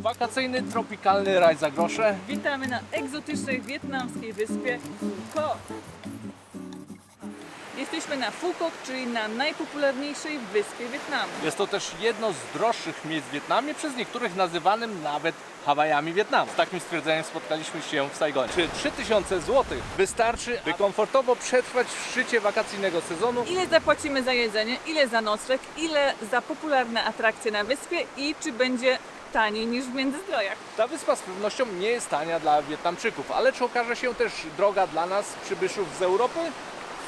Wakacyjny, tropikalny raj za grosze. Witamy na egzotycznej wietnamskiej wyspie Phu Quoc. Jesteśmy na Phu Quoc, czyli na najpopularniejszej wyspie Wietnamu. Jest to też jedno z droższych miejsc w Wietnamie, przez niektórych nazywanym nawet Hawajami Wietnamu. Z takim stwierdzeniem spotkaliśmy się w Saigonie. Czy 3000 zł wystarczy, by komfortowo przetrwać w szczycie wakacyjnego sezonu? Ile zapłacimy za jedzenie, ile za nocleg, ile za popularne atrakcje na wyspie i czy będzie taniej niż w Międzyzdrojach? Ta wyspa z pewnością nie jest tania dla Wietnamczyków, ale czy okaże się też droga dla nas, przybyszów z Europy?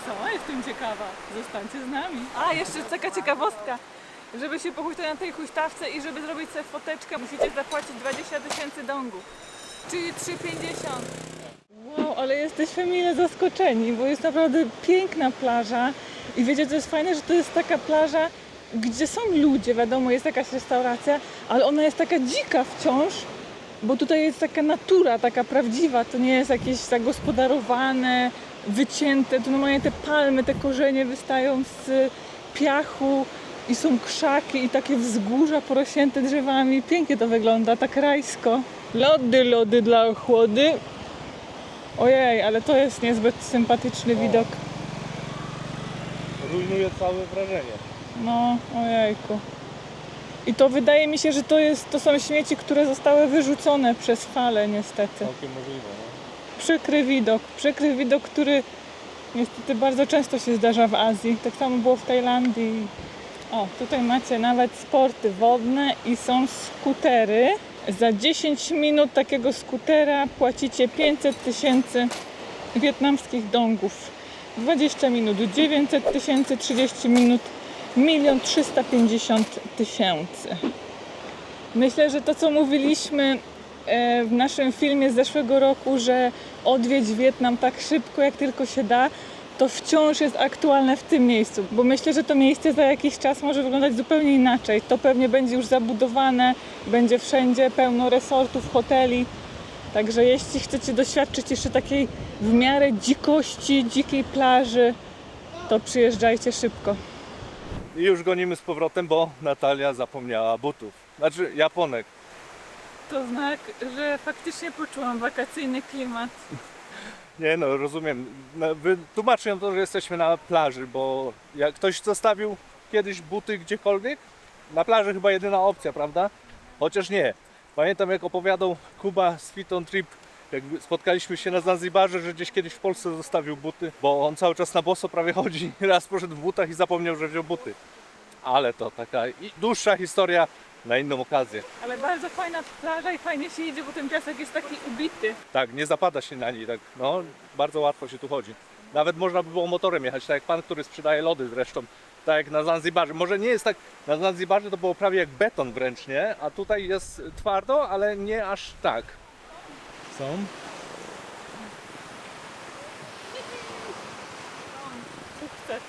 Sama jestem ciekawa. Zostańcie z nami. A, jeszcze taka ciekawostka. Żeby się pochuśtać na tej huśtawce i żeby zrobić sobie foteczkę, musicie zapłacić 20 000 dongów, czyli 3,50. Wow, ale jesteśmy mile zaskoczeni, bo jest naprawdę piękna plaża. I wiecie, co jest fajne, że to jest taka plaża, gdzie są ludzie, wiadomo, jest jakaś restauracja, ale ona jest taka dzika wciąż, bo tutaj jest taka natura, taka prawdziwa, to nie jest jakieś zagospodarowane, wycięte, tu normalnie te palmy, te korzenie wystają z piachu i są krzaki i takie wzgórza porośnięte drzewami. Pięknie to wygląda, tak rajsko. Lody dla chłody. Ojej, ale to jest niezbyt sympatyczny widok. Rujnuje całe wrażenie. No, ojejku. I to wydaje mi się, że to są śmieci, które zostały wyrzucone przez fale niestety. Całkiem możliwe, no. Przykry widok, który niestety bardzo często się zdarza w Azji. Tak samo było w Tajlandii. O, tutaj macie nawet sporty wodne i są skutery. Za 10 minut takiego skutera płacicie 500 000 wietnamskich dongów. 20 minut 900 000, 30 minut 1 350 000. Myślę, że to co mówiliśmy w naszym filmie z zeszłego roku, że odwiedź Wietnam tak szybko jak tylko się da, to wciąż jest aktualne w tym miejscu, bo myślę, że to miejsce za jakiś czas może wyglądać zupełnie inaczej. To pewnie będzie już zabudowane, będzie wszędzie pełno resortów, hoteli. Także jeśli chcecie doświadczyć jeszcze takiej w miarę dzikości, dzikiej plaży, to przyjeżdżajcie szybko. I już gonimy z powrotem, bo Natalia zapomniała butów. Znaczy Japonek. To znak, że faktycznie poczułam wakacyjny klimat. Nie no, rozumiem. Tłumaczę ją to, że jesteśmy na plaży, bo jak ktoś zostawił kiedyś buty gdziekolwiek, na plaży chyba jedyna opcja, prawda? Chociaż nie. Pamiętam jak opowiadał Kuba z Fit on Trip, jak spotkaliśmy się na Zanzibarze, że gdzieś kiedyś w Polsce zostawił buty, bo on cały czas na boso prawie chodzi. Raz poszedł w butach i zapomniał, że wziął buty. Ale to taka dłuższa historia na inną okazję. Ale bardzo fajna plaża i fajnie się idzie, bo ten piasek jest taki ubity. Tak, nie zapada się na niej, tak, no, bardzo łatwo się tu chodzi. Nawet można by było motorem jechać, tak jak pan, który sprzedaje lody zresztą, tak jak na Zanzibarze. Może nie jest tak, na Zanzibarze to było prawie jak beton wręcz, nie? A tutaj jest twardo, ale nie aż tak. Są? Sukces.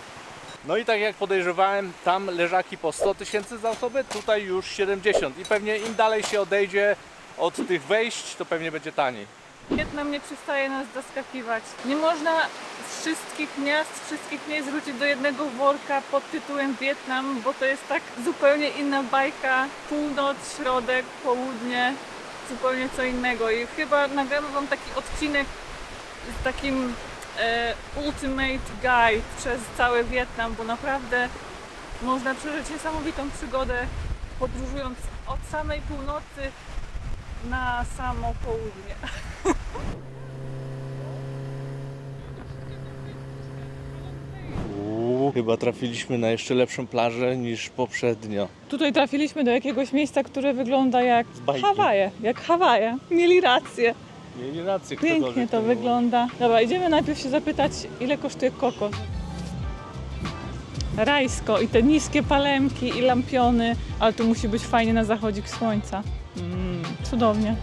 No i tak jak podejrzewałem, tam leżaki po 100 000 za osobę, tutaj już 70. I pewnie im dalej się odejdzie od tych wejść, to pewnie będzie taniej. Wietnam nie przestaje nas zaskakiwać. Nie można wszystkich miast, wszystkich miejsc wrócić do jednego worka pod tytułem Wietnam, bo to jest tak zupełnie inna bajka. Północ, środek, południe, zupełnie co innego. I chyba nagramy wam taki odcinek z takim ultimate guide przez cały Wietnam, bo naprawdę można przeżyć niesamowitą przygodę podróżując od samej północy na samo południe. Chyba trafiliśmy na jeszcze lepszą plażę niż poprzednio. Tutaj trafiliśmy do jakiegoś miejsca, które wygląda jak bajki. Hawaje. Jak Hawaje. Mieli rację. Mieli rację, Pięknie to wygląda. Dobra, idziemy najpierw się zapytać, ile kosztuje kokos. Rajsko i te niskie palemki i lampiony, ale tu musi być fajnie na zachodzik słońca. Cudownie.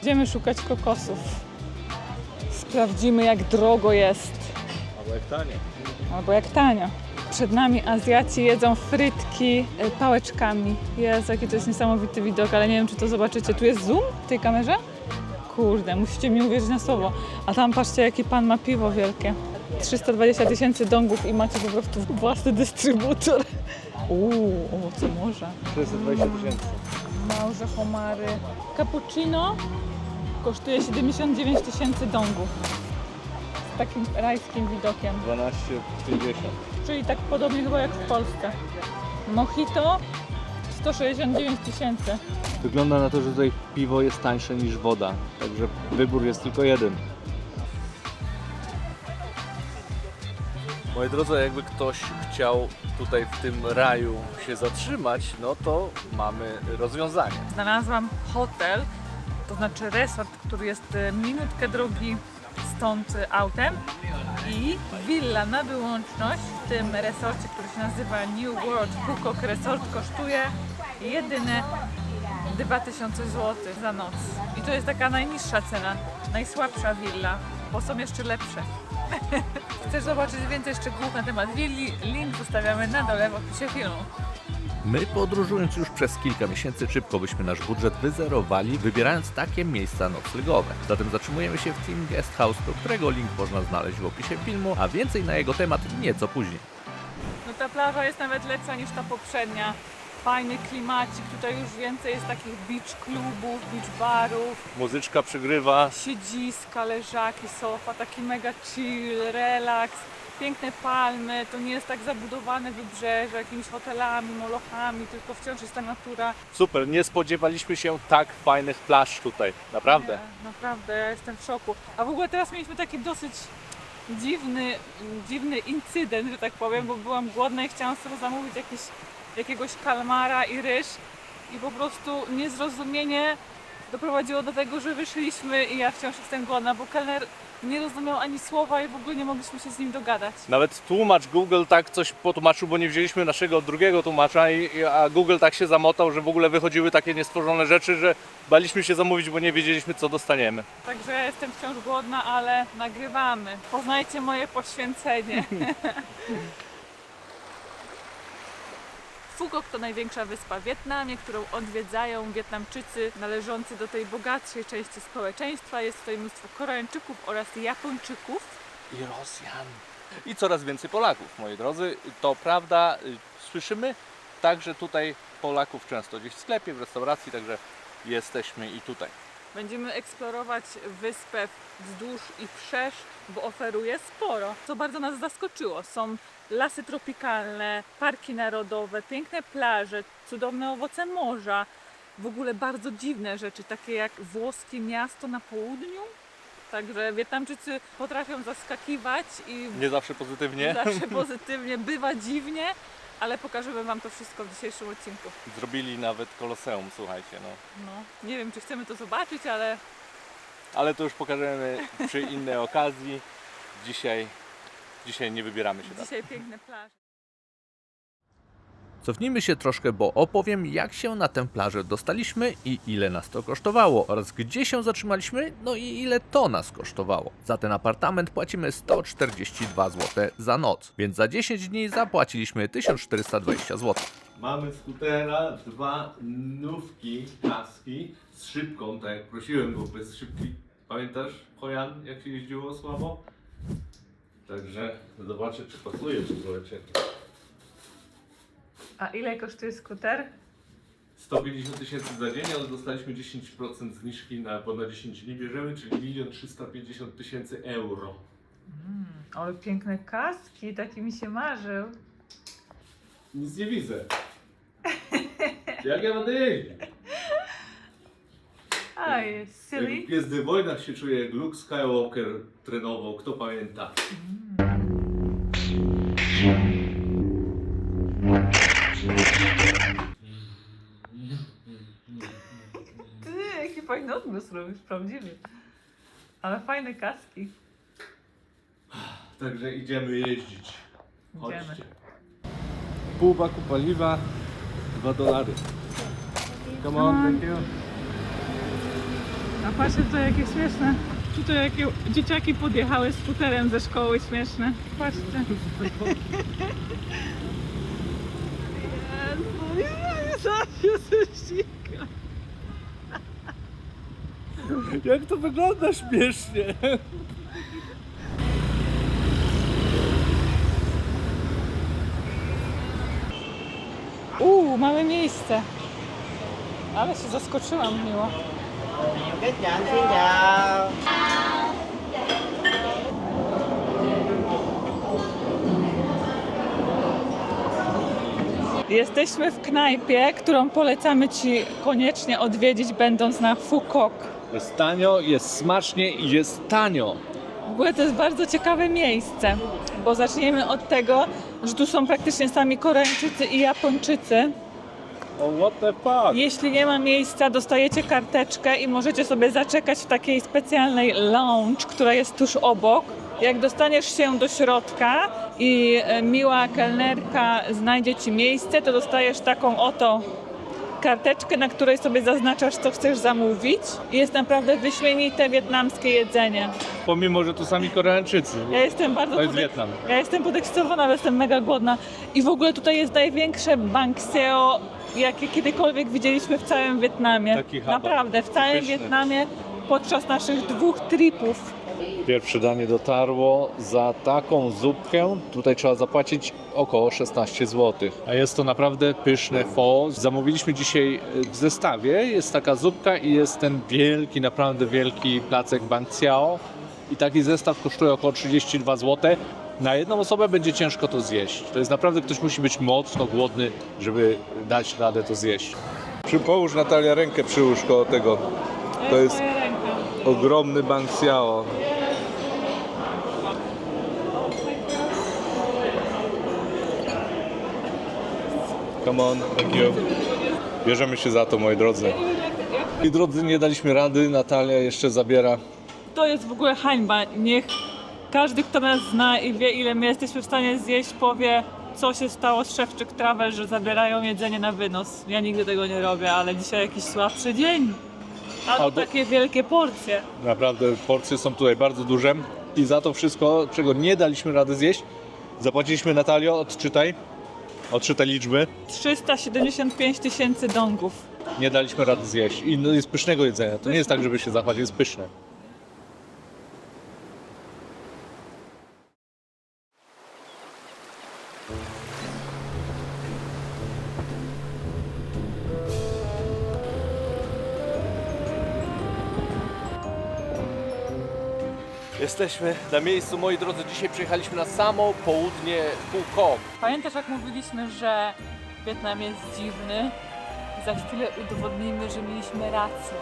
Idziemy szukać kokosów. Sprawdzimy, jak drogo jest. Albo jak tanie. Albo jak tanio. Przed nami Azjaci jedzą frytki pałeczkami. Jezu, jaki to jest niesamowity widok, ale nie wiem, czy to zobaczycie. Tu jest zoom w tej kamerze? Kurde, musicie mi uwierzyć na słowo. A tam patrzcie, jaki pan ma piwo wielkie. 320 000 dongów i macie po prostu własny dystrybutor. Co może? 420 000. Małże homary. Cappuccino kosztuje 79 000 dongów. Z takim rajskim widokiem. 12,50. Czyli tak podobnie chyba jak w Polsce. Mojito 169 000. Wygląda na to, że tutaj piwo jest tańsze niż woda, także wybór jest tylko jeden. Moi drodzy, jakby ktoś chciał tutaj w tym raju się zatrzymać, no to mamy rozwiązanie. Znalazłam hotel, to znaczy resort, który jest minutkę drogi stąd autem i willa na wyłączność w tym resorcie, który się nazywa New World Phuket Resort, kosztuje jedyne 2000 zł za noc. I to jest taka najniższa cena, najsłabsza willa, bo są jeszcze lepsze. Chcesz zobaczyć więcej szczegółów na temat willi? Link zostawiamy na dole w opisie filmu. My podróżując już przez kilka miesięcy szybko byśmy nasz budżet wyzerowali, wybierając takie miejsca noclegowe. Zatem zatrzymujemy się w Team Guest House, do którego link można znaleźć w opisie filmu, a więcej na jego temat nieco później. No ta plaża jest nawet lepsza niż ta poprzednia. Fajny klimacik, tutaj już więcej jest takich beach klubów, beach barów, Muzyczka przygrywa. siedziska, leżaki, sofa, taki mega chill, relaks, piękne palmy, to nie jest tak zabudowane wybrzeże jakimiś hotelami, molochami, tylko wciąż jest ta natura. Super, nie spodziewaliśmy się tak fajnych plaż tutaj, naprawdę. Nie, naprawdę, ja jestem w szoku. A w ogóle teraz mieliśmy taki dosyć dziwny incydent, że tak powiem, bo byłam głodna i chciałam sobie zamówić jakiegoś kalmara i ryż i po prostu niezrozumienie doprowadziło do tego, że wyszliśmy i ja wciąż jestem głodna, bo kelner nie rozumiał ani słowa i w ogóle nie mogliśmy się z nim dogadać. Nawet tłumacz Google tak coś potłumaczył, bo nie wzięliśmy naszego drugiego tłumacza, a Google tak się zamotał, że w ogóle wychodziły takie niestworzone rzeczy, że baliśmy się zamówić, bo nie wiedzieliśmy, co dostaniemy. Także ja jestem wciąż głodna, ale nagrywamy. Poznajcie moje poświęcenie. Phuket to największa wyspa w Wietnamie, którą odwiedzają Wietnamczycy należący do tej bogatszej części społeczeństwa. Jest tutaj mnóstwo Koreańczyków oraz Japończyków. I Rosjan. I coraz więcej Polaków, moi drodzy. To prawda, słyszymy także tutaj Polaków często gdzieś w sklepie, w restauracji, także jesteśmy i tutaj. Będziemy eksplorować wyspę wzdłuż i wszerz, bo oferuje sporo, co bardzo nas zaskoczyło. Są lasy tropikalne, parki narodowe, piękne plaże, cudowne owoce morza, w ogóle bardzo dziwne rzeczy, takie jak włoskie miasto na południu. Także Wietnamczycy potrafią zaskakiwać i Nie zawsze pozytywnie. zawsze pozytywnie, bywa dziwnie, ale pokażemy Wam to wszystko w dzisiejszym odcinku. Zrobili nawet Koloseum, słuchajcie. No. No, nie wiem, czy chcemy to zobaczyć, ale Ale to już pokażemy przy innej okazji. Dzisiaj nie wybieramy się tam. dzisiaj piękne plaże. Cofnijmy się troszkę, bo opowiem, jak się na tę plażę dostaliśmy i ile nas to kosztowało oraz gdzie się zatrzymaliśmy, no i ile to nas kosztowało. Za ten apartament płacimy 142 zł za noc, więc za 10 dni zapłaciliśmy 1420 zł. Mamy skutera, dwa nówki, kaski z szybką, tak jak prosiłem, bo bez szybki, pamiętasz, Hojan, jak się jeździło słabo? Także zobaczę, czy pasuje, czy zobaczcie. A ile kosztuje skuter? 150 000 za dzień, ale dostaliśmy 10% zniżki, bo na 10 dni bierzemy, czyli 1 350 000 euro. Ale piękne kaski, taki mi się marzył. Nic nie widzę. Jak ja będę jeździć? A, jest Jak silly. w Gwiezdnych Wojnach się czuję, jak Luke Skywalker trenował, kto pamięta? Ty, jaki fajny odgłos robisz, prawdziwy. Ale fajne kaski. Także idziemy jeździć. Idziemy. Chodźcie. Pół baku paliwa, $2. Come on, thank you. A patrzcie, to jakie śmieszne. Tutaj jakie dzieciaki podjechały skuterem ze szkoły, śmieszne. Patrzcie. Jezu, ja się ściga. Jak to wygląda śmiesznie. Mamy miejsce. Ale się zaskoczyłam miło. Các nhận xin chào. Jesteśmy w knajpie, którą polecamy Ci koniecznie odwiedzić, będąc na Phu Quoc. Jest tanio, jest smacznie i jest tanio. W ogóle to jest bardzo ciekawe miejsce, bo zaczniemy od tego, że tu są praktycznie sami Koreańczycy i Japończycy. Oh, what the fuck? Jeśli nie ma miejsca, dostajecie karteczkę i możecie sobie zaczekać w takiej specjalnej lounge, która jest tuż obok. Jak dostaniesz się do środka i miła kelnerka znajdzie Ci miejsce, to dostajesz taką oto karteczkę, na której sobie zaznaczasz, co chcesz zamówić. I jest naprawdę wyśmienite wietnamskie jedzenie. Pomimo, że to sami Koreańczycy. Ja jestem bardzo To jest Wietnam. Ja jestem podekscytowana, ale jestem mega głodna. I w ogóle tutaj jest największe banh seo, jakie kiedykolwiek widzieliśmy w całym Wietnamie. Taki chabak. Naprawdę, w całym Pyszny. Wietnamie podczas naszych 2 tripów. Pierwsze danie dotarło. Za taką zupkę tutaj trzeba zapłacić około 16 zł. A jest to naprawdę pyszne pho. Zamówiliśmy dzisiaj w zestawie. Jest taka zupka i jest ten wielki, naprawdę wielki placek banh siao. I taki zestaw kosztuje około 32 zł. Na jedną osobę będzie ciężko to zjeść. To jest naprawdę, ktoś musi być mocno głodny, żeby dać radę to zjeść. Połóż, Natalia, rękę przyłóż koło tego. To jest moja ręka. ogromny banh siao. Come on, thank you. Bierzemy się za to, moi drodzy. I drodzy, nie daliśmy rady, Natalia jeszcze zabiera. To jest w ogóle hańba. Niech każdy, kto nas zna i wie, ile my jesteśmy w stanie zjeść, powie, co się stało z Szewczyk Travel, że zabierają jedzenie na wynos. Ja nigdy tego nie robię, ale dzisiaj jakiś słabszy dzień. Albo takie wielkie porcje. Naprawdę, porcje są tutaj bardzo duże i za to wszystko, czego nie daliśmy rady zjeść, zapłaciliśmy, Natalio, odczytaj liczby. 375 000 dongów. Nie daliśmy rady zjeść. I no, jest pysznego jedzenia. To nie jest tak, żeby się zachwać, jest pyszne. Jesteśmy na miejscu, moi drodzy. Dzisiaj przyjechaliśmy na samo południe Phu Quoc. Pamiętasz, jak mówiliśmy, że Wietnam jest dziwny? Za chwilę udowodnimy, że mieliśmy rację.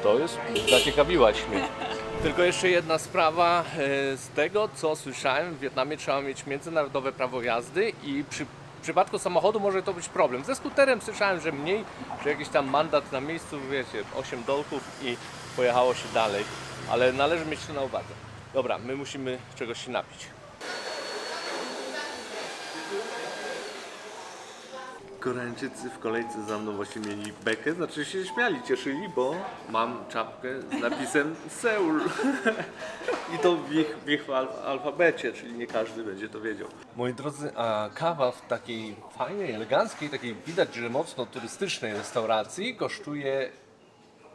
To jest, zaciekawiłaś mnie. Tylko jeszcze jedna sprawa. Z tego, co słyszałem, w Wietnamie trzeba mieć międzynarodowe prawo jazdy i w przypadku samochodu może to być problem. Ze skuterem słyszałem, że mniej, że jakiś tam mandat na miejscu, wiecie, 8 dolków i pojechało się dalej. Ale należy mieć to na uwadze. Dobra, my musimy czegoś się napić. Koreańczycy w kolejce za mną właśnie mieli bekę, znaczy się śmiali, cieszyli, bo mam czapkę z napisem Seul. I to w ich alfabecie, czyli nie każdy będzie to wiedział. Moi drodzy, a kawa w takiej fajnej, eleganckiej, takiej widać, że mocno turystycznej restauracji kosztuje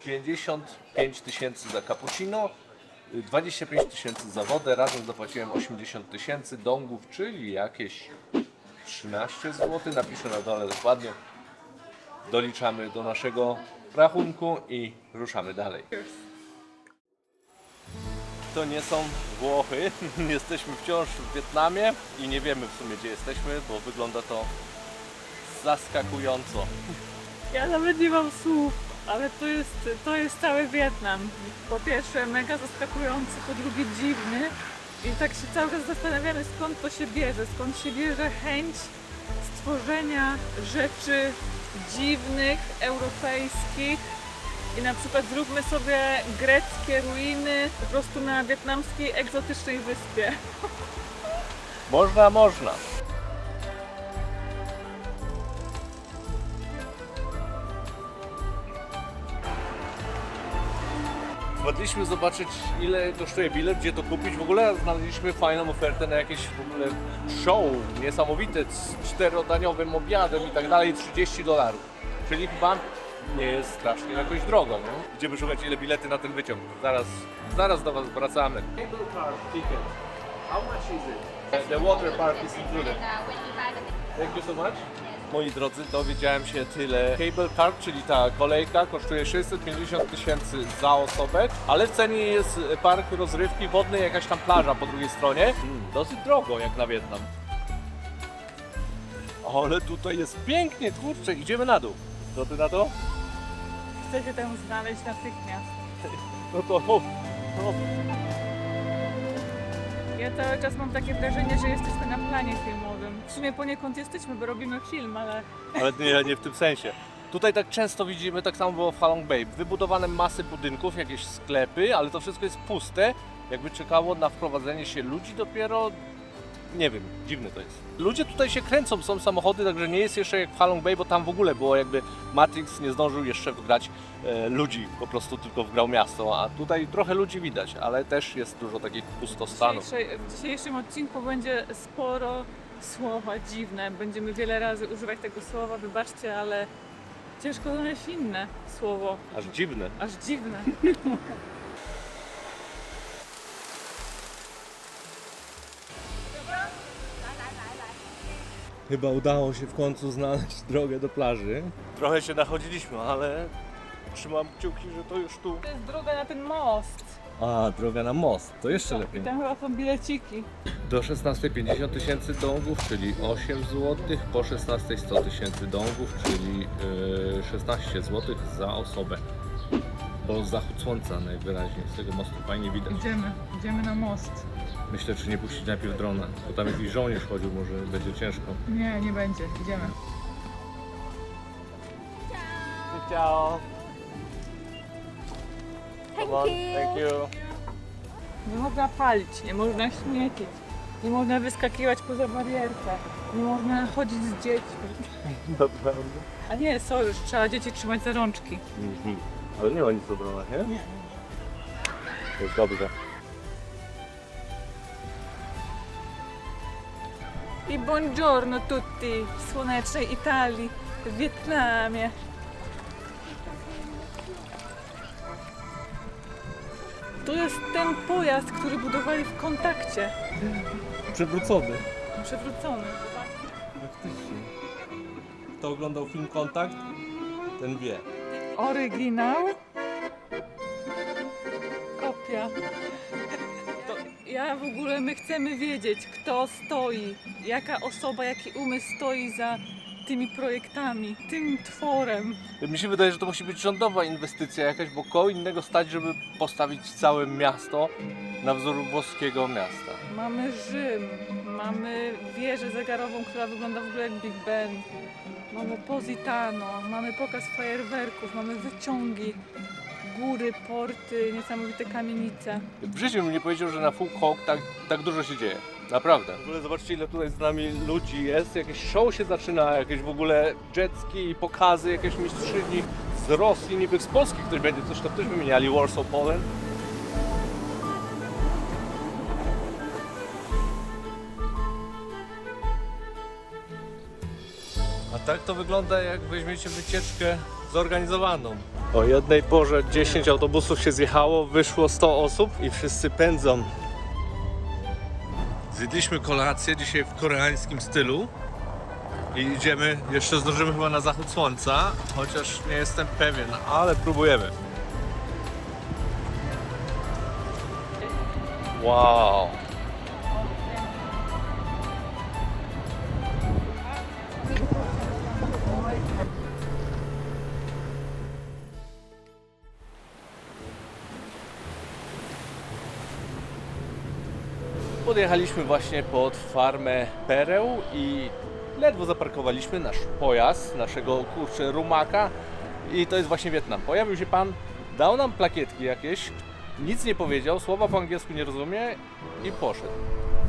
55 000 za cappuccino, 25 000 za wodę, razem zapłaciłem 80 000 dongów, czyli jakieś 13 zł, napiszę na dole dokładnie. Doliczamy do naszego rachunku i ruszamy dalej. To nie są Włochy, jesteśmy wciąż w Wietnamie i nie wiemy w sumie, gdzie jesteśmy, bo wygląda to zaskakująco. Ja nawet nie mam słów, ale to jest cały Wietnam. Po pierwsze mega zaskakujący, po drugie dziwny. I tak się cały czas zastanawiamy, skąd to się bierze, skąd się bierze chęć stworzenia rzeczy dziwnych, europejskich i na przykład zróbmy sobie greckie ruiny po prostu na wietnamskiej egzotycznej wyspie. Można. Wpadliśmy zobaczyć, ile kosztuje bilet, gdzie to kupić. W ogóle znaleźliśmy fajną ofertę na jakieś w ogóle show niesamowite z 4-daniowym obiadem i tak dalej, $30. Czyli chyba nie jest strasznie jakoś drogo, nie? Idziemy szukać, ile bilety na ten wyciąg. Zaraz do Was wracamy. Cable car ticket. How much is it? The water park is included. Thank you so much. moi drodzy, dowiedziałem się tyle. Cable car, czyli ta kolejka, kosztuje 650 000 za osobę, ale w cenie jest park rozrywki wodnej, jakaś tam plaża po drugiej stronie. Dosyć drogo jak na Wietnam. Ale tutaj jest pięknie, kurczę, idziemy na dół. Co ty na to? Chcę się tam znaleźć natychmiast. No to mów. No. Ja cały czas mam takie wrażenie, że jesteśmy na planie filmowym. W sumie poniekąd jesteśmy, bo robimy film, ale Ale nie w tym sensie. Tutaj tak często widzimy, tak samo było w Halong Bay. Wybudowane masy budynków, jakieś sklepy, ale to wszystko jest puste. Jakby czekało na wprowadzenie się ludzi dopiero. Nie wiem, dziwne to jest. Ludzie tutaj się kręcą, są samochody, także nie jest jeszcze jak w Halong Bay, bo tam w ogóle było jakby Matrix nie zdążył jeszcze wgrać ludzi, po prostu tylko wgrał miasto, a tutaj trochę ludzi widać, ale też jest dużo takich pustostanów. w dzisiejszym odcinku będzie sporo słowa dziwne. Będziemy wiele razy używać tego słowa, wybaczcie, ale ciężko znaleźć inne słowo. Aż dziwne. Aż dziwne. Chyba udało się w końcu znaleźć drogę do plaży. Trochę się nachodziliśmy, ale trzymam kciuki, że to już tu. To jest droga na ten most. A, droga na most, to jeszcze I lepiej. tam chyba są bileciki. Do 16,50 tysięcy dongów, czyli 8 zł, po 16 100 tysięcy dongów, czyli 16 zł za osobę. Bo zachód słońca najwyraźniej z tego mostu fajnie widać. Idziemy na most. Myślę, czy nie puścić najpierw drona, bo tam jakiś żołnierz chodził, może będzie ciężko. Nie będzie. Idziemy. Ciao. Thank you. Nie można palić, nie można śmiecić, nie można wyskakiwać poza barierkę, nie można chodzić z dziećmi. Naprawdę. A nie, sorry, trzeba dzieci trzymać za rączki. Ale nie ma nic do drona, nie? Nie. Jest dobrze. I buongiorno tutti w słonecznej Italii, w Wietnamie. To jest ten pojazd, który budowali w Kontakcie. Przewrócony. Przewrócony. Faktycznie. Kto oglądał film Kontakt, ten wie. Oryginał. Kopia. W ogóle my chcemy wiedzieć, kto stoi, jaka osoba, jaki umysł stoi za tymi projektami, tym tworem. Mi się wydaje, że to musi być rządowa inwestycja jakaś, bo koło innego stać, żeby postawić całe miasto na wzór włoskiego miasta. Mamy Rzym, mamy wieżę zegarową, która wygląda w ogóle jak Big Ben. Mamy Positano, mamy pokaz fajerwerków, mamy wyciągi, góry, porty, niesamowite kamienice. W życiu bym nie powiedział, że na Phu Quoc tak dużo się dzieje. Naprawdę. W ogóle zobaczcie, ile tutaj z nami ludzi jest. Jakieś show się zaczyna, jakieś w ogóle jetski, pokazy, jakieś mistrzyni z Rosji, niby z Polski ktoś będzie, coś tam też wymieniali, Warsaw, Poland. A tak to wygląda, jak weźmiecie wycieczkę zorganizowaną. O jednej porze 10 autobusów się zjechało, wyszło 100 osób i wszyscy pędzą. Zjedliśmy kolację dzisiaj w koreańskim stylu i idziemy, jeszcze zdążymy chyba na zachód słońca, chociaż nie jestem pewien, ale próbujemy. Wow! Podjechaliśmy właśnie pod farmę pereł i ledwo zaparkowaliśmy nasz pojazd, naszego rumaka i to jest właśnie Wietnam. Pojawił się pan, dał nam plakietki jakieś, nic nie powiedział, słowa po angielsku nie rozumie i poszedł.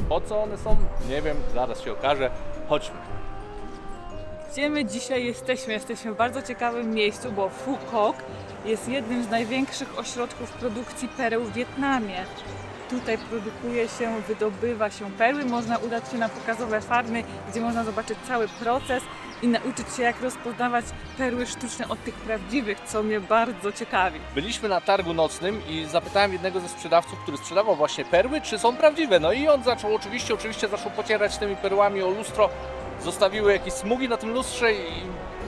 Po co one są? Nie wiem, zaraz się okaże. Chodźmy. Gdzie my dzisiaj jesteśmy? Jesteśmy w bardzo ciekawym miejscu, bo Phu Quoc jest jednym z największych ośrodków produkcji pereł w Wietnamie. Tutaj produkuje się, wydobywa się perły, można udać się na pokazowe farmy, gdzie można zobaczyć cały proces i nauczyć się, jak rozpoznawać perły sztuczne od tych prawdziwych, co mnie bardzo ciekawi. Byliśmy na targu nocnym i zapytałem jednego ze sprzedawców, który sprzedawał właśnie perły, czy są prawdziwe. No i on zaczął oczywiście zaczął pocierać tymi perłami o lustro. zostawiły jakieś smugi na tym lustrze i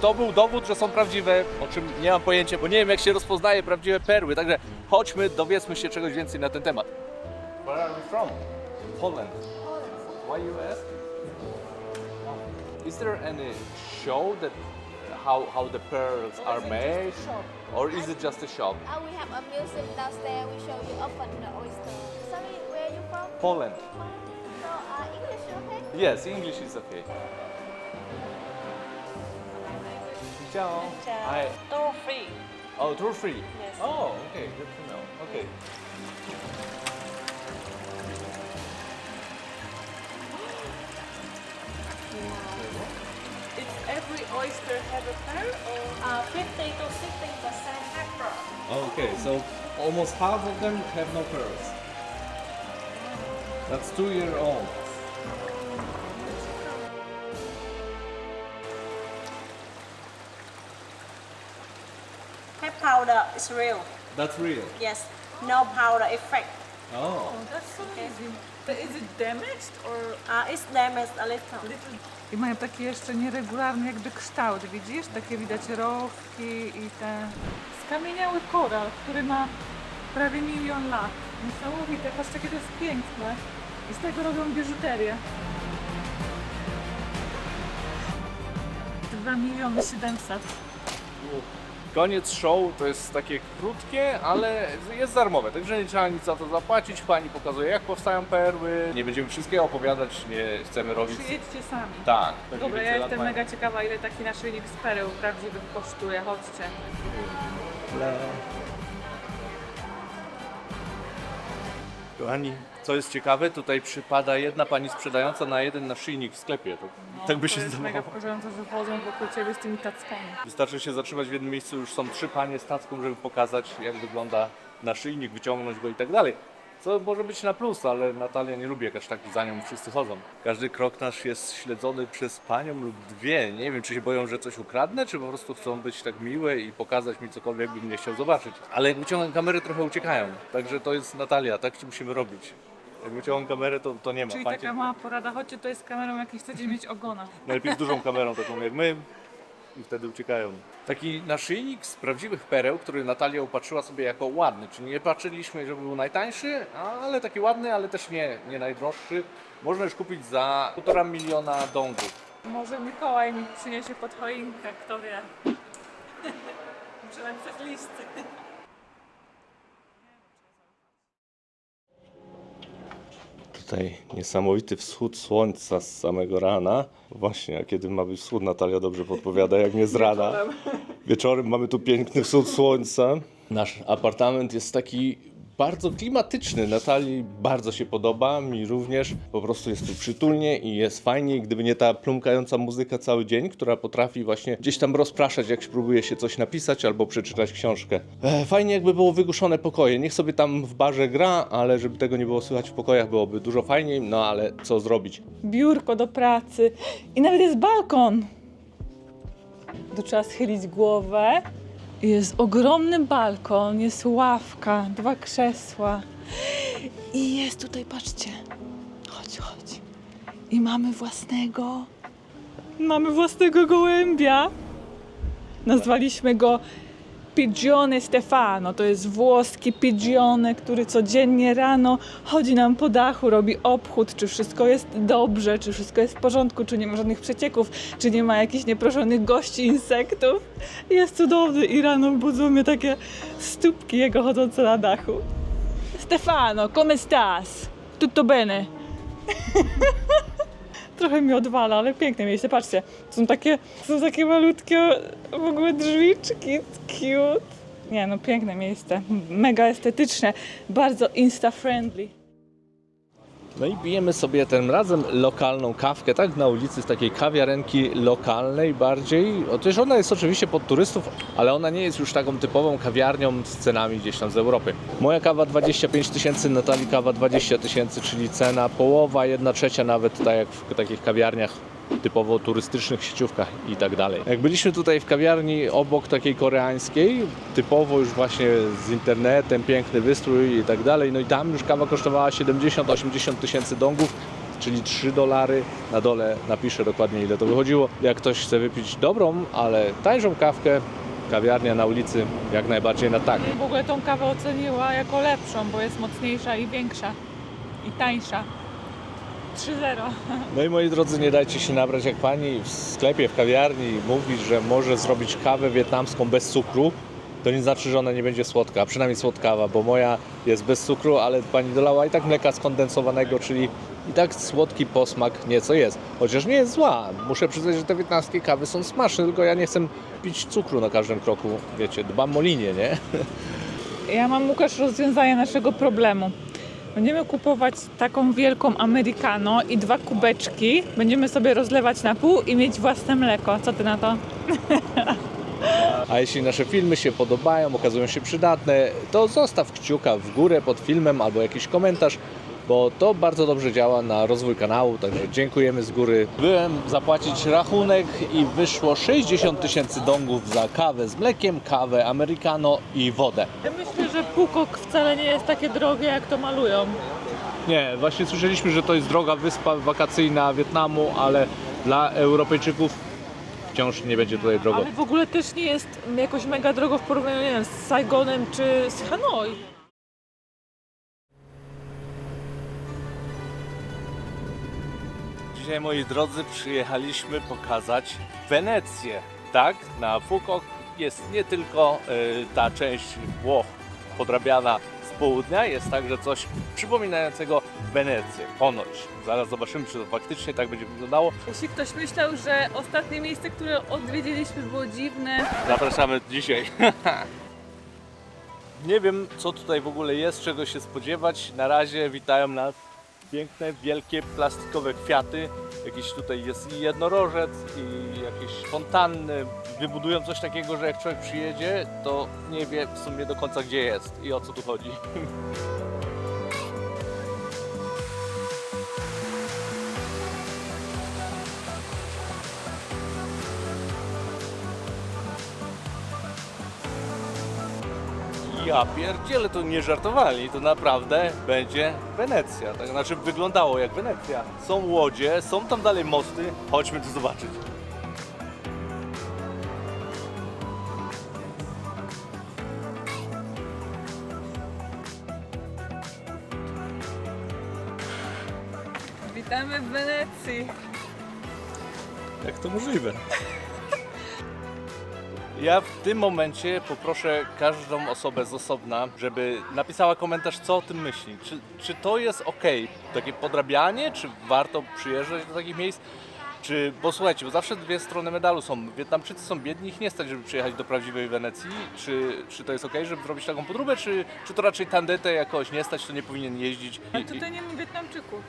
to był dowód, że są prawdziwe, o czym nie mam pojęcia, bo nie wiem jak się rozpoznaje prawdziwe perły, także chodźmy, dowiedzmy się czegoś więcej na ten temat. Where are we from? Poland. Why you ask? Is there any show that how the pearls are made? Or is it just a shop? We have a museum downstairs. We show you often the oyster. Sorry, where are you from? Poland. So, English, okay? Yes, English is okay. Ciao. Hi. Tour free. Oh, tour free? Yes. Oh, okay, good to know. Okay. It's every oyster have a pearl or 50 to 60% have pearl. Okay, so almost half of them have no pearls. That's 2-year-old. Pep powder is real. That's real. Yes. No powder effect. Oh. that's so easy. Is it damaged or It's damaged a little. I mają taki jeszcze nieregularny jakby kształt, widzisz? Takie widać rowki i te... Skamieniały koral, który ma prawie 1 000 000 lat. Niesamowite, patrz jakie to jest piękne. I z tego robią biżuterię. 2 700 000. Koniec show to jest takie krótkie, ale jest darmowe, także nie trzeba nic za to zapłacić. Pani pokazuje jak powstają perły. Nie będziemy wszystkiego opowiadać, nie chcemy robić... Przyjedźcie sami. Tak. pewnie Dobra, ja więcej lat jestem mają. mega ciekawa, ile taki naszyjnik z pereł prawdziwych kosztuje. Chodźcie. Kochani, co jest ciekawe, tutaj przypada jedna pani sprzedająca na jeden naszyjnik w sklepie. Tak by się To jest mega zdawało. wkurzające, że chodzą wokół ciebie z tymi tackami. Wystarczy się zatrzymać w jednym miejscu, już są 3 panie z tacką, żeby pokazać jak wygląda naszyjnik, wyciągnąć go i tak dalej. Co może być na plus, ale Natalia nie lubi, jak aż tak za nią wszyscy chodzą. Każdy krok nasz jest śledzony przez panią lub dwie. Nie wiem, czy się boją, że coś ukradnę, czy po prostu chcą być tak miłe i pokazać mi cokolwiek, bym nie chciał zobaczyć. Ale jak wyciągam kamerę, trochę uciekają. Także to jest Natalia, tak musimy robić. Jak wyciągam kamerę, to nie ma. Czyli Pańcie- taka mała porada, chodźcie tutaj z kamerą, jak nie chcecie mieć ogona. Najlepiej z dużą kamerą, taką jak my, i wtedy uciekają. Taki naszyjnik z prawdziwych pereł, który Natalia upatrzyła sobie jako ładny, czyli nie patrzyliśmy, żeby był najtańszy, ale taki ładny, ale też nie najdroższy. Można już kupić za 1,5 miliona dongów. Może Mikołaj mi przyniesie pod choinkę, kto wie. Muszę napisać listy. Tutaj niesamowity wschód słońca z samego rana. Właśnie, a kiedy ma być wschód, Natalia dobrze podpowiada, jak nie z rana. Wieczorem mamy tu piękny wschód słońca. Nasz apartament jest taki bardzo klimatyczny. Natalii bardzo się podoba, mi również. Po prostu jest tu przytulnie i jest fajnie. I gdyby nie ta plumkająca muzyka cały dzień, która potrafi właśnie gdzieś tam rozpraszać, jak próbuje się coś napisać albo przeczytać książkę. Fajnie jakby było wygłuszone pokoje. Niech sobie tam w barze gra, ale żeby tego nie było słychać w pokojach, byłoby dużo fajniej. No ale co zrobić? Biurko do pracy i nawet jest balkon. Tu trzeba schylić głowę. Jest ogromny balkon, jest ławka, 2 krzesła. I jest tutaj, patrzcie. Chodź. I mamy własnego gołębia. Nazwaliśmy go Pigione Stefano. To jest włoski pigione, który codziennie rano chodzi nam po dachu, robi obchód, czy wszystko jest dobrze, czy wszystko jest w porządku, czy nie ma żadnych przecieków, czy nie ma jakichś nieproszonych gości, insektów. Jest cudowny i rano budzą mnie takie stópki jego chodzące na dachu. Stefano, come stas? Tutto bene? Trochę mi odwala, ale piękne miejsce. Patrzcie, są takie malutkie w ogóle drzwiczki, cute. Nie no, piękne miejsce, mega estetyczne, bardzo insta-friendly. No i pijemy sobie tym razem lokalną kawkę, tak na ulicy, z takiej kawiarenki lokalnej bardziej. Otóż ona jest oczywiście pod turystów, ale ona nie jest już taką typową kawiarnią z cenami gdzieś tam z Europy. Moja kawa 25 000, Natalii kawa 20 000, czyli cena połowa, 1/3 nawet, tak jak w takich kawiarniach typowo turystycznych, sieciówkach i tak dalej. Jak byliśmy tutaj w kawiarni obok takiej koreańskiej, typowo już właśnie z internetem, piękny wystrój i tak dalej, no i tam już kawa kosztowała 70-80 tysięcy dongów, czyli $3. Na dole napiszę dokładnie, ile to wychodziło. Jak ktoś chce wypić dobrą, ale tańszą kawkę, kawiarnia na ulicy, jak najbardziej na tak. W ogóle tą kawę oceniła jako lepszą, bo jest mocniejsza i większa. I tańsza. 3-0. No i moi drodzy, nie dajcie się nabrać, jak pani w sklepie, w kawiarni mówi, że może zrobić kawę wietnamską bez cukru. To nie znaczy, że ona nie będzie słodka, a przynajmniej słodkawa, bo moja jest bez cukru, ale pani dolała i tak mleka skondensowanego, czyli i tak słodki posmak nieco jest. Chociaż nie jest zła. Muszę przyznać, że te wietnamskie kawy są smaczne, tylko ja nie chcę pić cukru na każdym kroku. Wiecie, dbam o linię, nie? Ja mam, Łukasz, rozwiązanie naszego problemu. Będziemy kupować taką wielką americano i 2 kubeczki. Będziemy sobie rozlewać na pół i mieć własne mleko. Co ty na to? A jeśli nasze filmy się podobają, okazują się przydatne, to zostaw kciuka w górę pod filmem albo jakiś komentarz, bo to bardzo dobrze działa na rozwój kanału, także dziękujemy z góry. Byłem zapłacić rachunek i wyszło 60 000 dongów za kawę z mlekiem, kawę americano i wodę. Ja myślę, że Phuket wcale nie jest takie drogie, jak to malują. Nie, właśnie słyszeliśmy, że to jest droga wyspa wakacyjna Wietnamu, ale dla Europejczyków wciąż nie będzie tutaj drogo. Ale w ogóle też nie jest jakoś mega drogo w porównaniu, nie wiem, z Saigonem czy z Hanoi. Dzisiaj, moi drodzy, przyjechaliśmy pokazać Wenecję. Tak, na Phuket jest nie tylko ta część Włoch podrabiana z południa, jest także coś przypominającego Wenecję. Ponoć. Zaraz zobaczymy, czy to faktycznie tak będzie wyglądało. Jeśli ktoś myślał, że ostatnie miejsce, które odwiedziliśmy, było dziwne, Zapraszamy dzisiaj. Nie wiem, co tutaj w ogóle jest, czego się spodziewać. Na razie witają nas piękne, wielkie, plastikowe kwiaty. Jakiś tutaj jest i jednorożec, i jakieś fontanny. Wybudują coś takiego, że jak człowiek przyjedzie, to nie wie w sumie do końca, gdzie jest i o co tu chodzi. Ja pierdzielę, to nie żartowali, to naprawdę będzie Wenecja. Tak znaczy wyglądało jak Wenecja. Są łodzie, są tam dalej mosty. Chodźmy to zobaczyć. witamy w Wenecji. Jak to możliwe? Ja w tym momencie poproszę każdą osobę z osobna, żeby napisała komentarz, co o tym myśli. Czy to jest ok, takie podrabianie, czy warto przyjeżdżać do takich miejsc? Bo słuchajcie, bo zawsze dwie strony medalu są. Wietnamczycy są biedni, ich nie stać, żeby przyjechać do prawdziwej Wenecji. Czy to jest ok, żeby zrobić taką podróbę, czy to raczej tandetę jakoś nie stać, to nie powinien jeździć? Ale tutaj nie ma Wietnamczyków.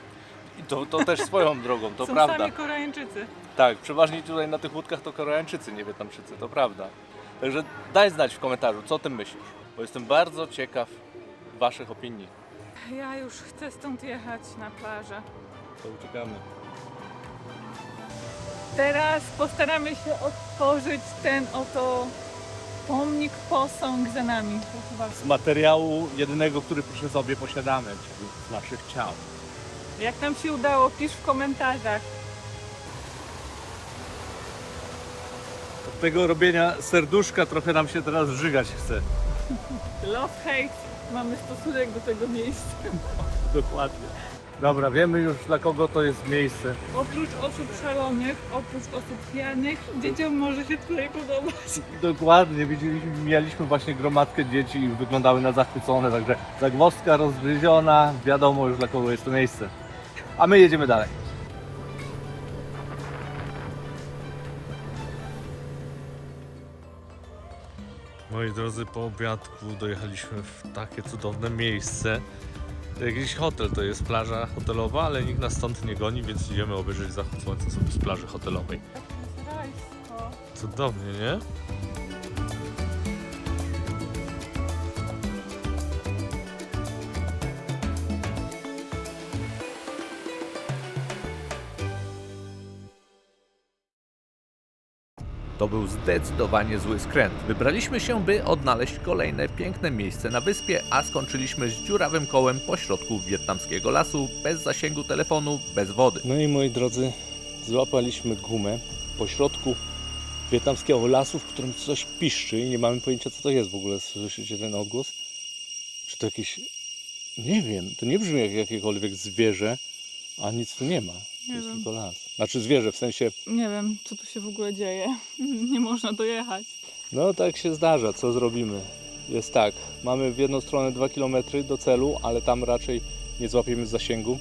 I to też swoją drogą, to Są prawda. sami Koreańczycy. Tak, przeważnie tutaj na tych łódkach to Koreańczycy, nie Wietnamczycy, to prawda. Także daj znać w komentarzu, co o tym myślisz, bo jestem bardzo ciekaw waszych opinii. Ja już chcę stąd jechać na plażę. To uciekamy. Teraz postaramy się otworzyć ten oto pomnik, posąg za nami. Proszę bardzo. Z materiału jedynego, który przy sobie posiadamy, czyli z naszych ciał. Jak nam się udało, pisz w komentarzach. Od tego robienia serduszka trochę nam się teraz żygać chce. Love, hate, mamy stosunek do tego miejsca. Dokładnie. Dobra, wiemy już, dla kogo to jest miejsce. Oprócz osób szalonych, oprócz osób pijanych, dzieciom może się tutaj podobać. Dokładnie, mieliśmy właśnie gromadkę dzieci i wyglądały na zachwycone, także zagwozdka rozgryziona, wiadomo już, dla kogo jest to miejsce. A my jedziemy dalej. Moi drodzy, po obiadku dojechaliśmy w takie cudowne miejsce. To jakiś hotel, to jest plaża hotelowa, ale nikt nas stąd nie goni, więc idziemy obejrzeć zachód słońca sobie z plaży hotelowej. Rajsko. Cudownie, nie? To był zdecydowanie zły skręt. Wybraliśmy się, by odnaleźć kolejne piękne miejsce na wyspie, a skończyliśmy z dziurawym kołem pośrodku wietnamskiego lasu, bez zasięgu telefonu, bez wody. No i moi drodzy, złapaliśmy gumę pośrodku wietnamskiego lasu, w którym coś piszczy i nie mamy pojęcia, co to jest w ogóle. Słyszycie ten odgłos? Czy to jakieś... Nie wiem, to nie brzmi jak jakiekolwiek zwierzę, a nic tu nie ma. To jest tylko las. Znaczy zwierzę, w sensie... Nie wiem, co tu się w ogóle dzieje. Nie można dojechać. No tak się zdarza, co zrobimy? Jest tak, mamy w jedną stronę 2 km do celu, ale tam raczej nie złapiemy zasięgu.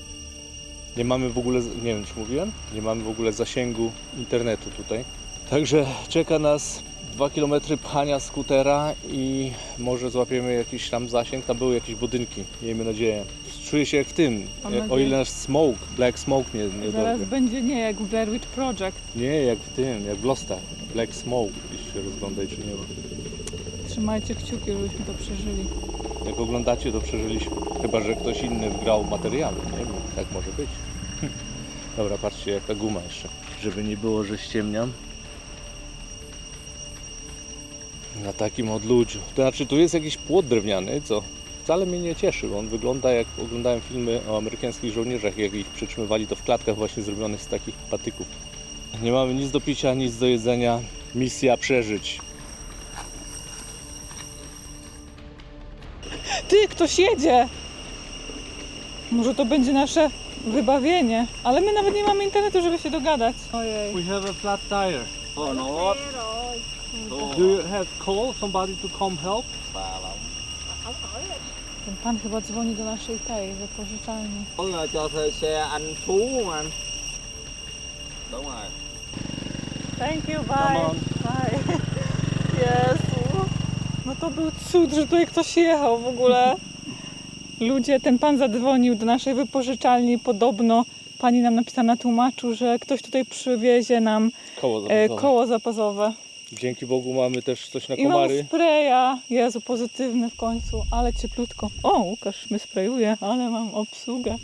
Nie mamy w ogóle, nie wiem czy mówiłem, nie mamy w ogóle zasięgu internetu tutaj. Także czeka nas 2 km pchania skutera i może złapiemy jakiś tam zasięg. Tam były jakieś budynki, miejmy nadzieję. Czuję się jak w tym, Mam o nadzieję. ile nasz smoke, black smoke nie Zaraz dorwie. będzie nie jak w Blair Witch Project. Nie, jak w tym, jak w Lostach. Black smoke, jeśli się rozglądaj czy nie ma. Trzymajcie kciuki, żebyśmy to przeżyli. Jak oglądacie, to przeżyliśmy. Chyba że ktoś inny wgrał materiały, nie wiem, tak może być. Dobra, patrzcie jak ta guma jeszcze. Żeby nie było, że ściemniam. Na takim odludziu. To znaczy tu jest jakiś płot drewniany, co wcale mnie nie cieszy, bo on wygląda jak oglądałem filmy o amerykańskich żołnierzach, jak ich przytrzymywali to w klatkach właśnie zrobionych z takich patyków. Nie mamy nic do picia, nic do jedzenia. Misja przeżyć. Ty, ktoś jedzie! Może to będzie nasze wybawienie. Ale my nawet nie mamy internetu, żeby się dogadać. Ojej. We have a flat tire. Ồ nó. Do you have call somebody to come help? Ten pan chyba dzwoni do naszej tej wypożyczalni. Có là cho thuê xe anh Phú không anh? Đúng rồi. Thank you, bye. Come on. Bye. Jezu. No to był cud, że tutaj ktoś jechał w ogóle. Ludzie, ten pan zadzwonił do naszej wypożyczalni. Podobno pani nam napisała na tłumaczu, że ktoś tutaj przywiezie nam Koło zapasowe. koło zapasowe. Dzięki Bogu mamy też coś na I mam komary. spraya. Jezu, pozytywny w końcu, ale cieplutko. O, Łukasz mnie sprayuje, ale mam obsługę.